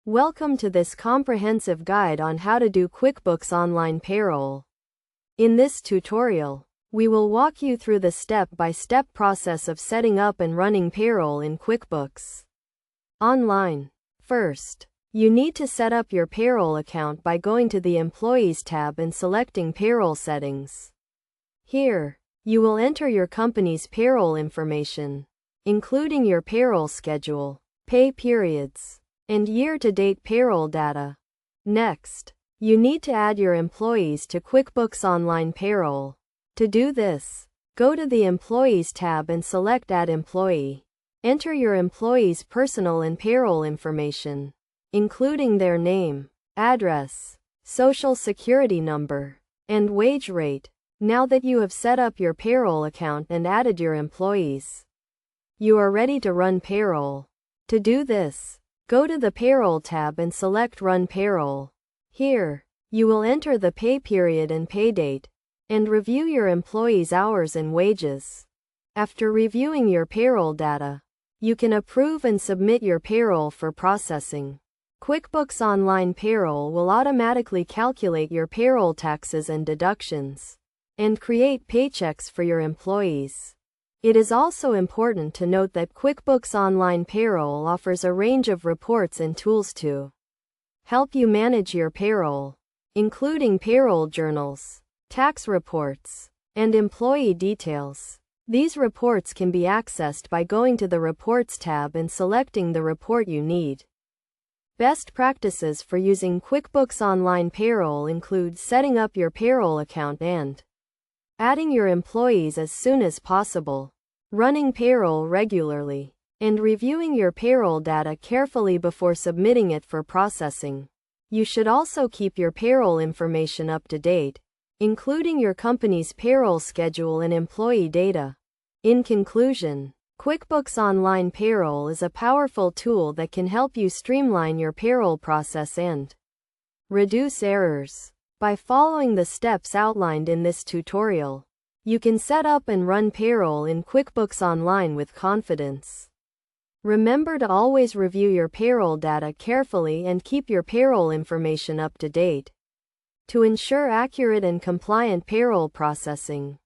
Welcome to this comprehensive guide on how to do QuickBooks Online Payroll. In this tutorial, we will walk you through the step-by-step process of setting up and running payroll in QuickBooks Online. First, you need to set up your payroll account by going to the Employees tab and selecting Payroll Settings. Here, you will enter your company's payroll information, including your payroll schedule, pay periods, and year-to-date payroll data. Next, you need to add your employees to QuickBooks Online Payroll. To do this, go to the Employees tab and select Add Employee. Enter your employee's personal and payroll information, including their name, address, social security number, and wage rate. Now that you have set up your payroll account and added your employees, you are ready to run payroll. To do this, go to the Payroll tab and select Run Payroll. Here, you will enter the pay period and pay date, and review your employees' hours and wages. After reviewing your payroll data, you can approve and submit your payroll for processing. QuickBooks Online Payroll will automatically calculate your payroll taxes and deductions, and create paychecks for your employees. It is also important to note that QuickBooks Online Payroll offers a range of reports and tools to help you manage your payroll, including payroll journals, tax reports, and employee details. These reports can be accessed by going to the Reports tab and selecting the report you need. Best practices for using QuickBooks Online Payroll include setting up your payroll account and adding your employees as soon as possible, running payroll regularly, and reviewing your payroll data carefully before submitting it for processing. You should also keep your payroll information up to date, including your company's payroll schedule and employee data. In conclusion, QuickBooks Online Payroll is a powerful tool that can help you streamline your payroll process and reduce errors. By following the steps outlined in this tutorial, you can set up and run payroll in QuickBooks Online with confidence. Remember to always review your payroll data carefully and keep your payroll information up to date to ensure accurate and compliant payroll processing.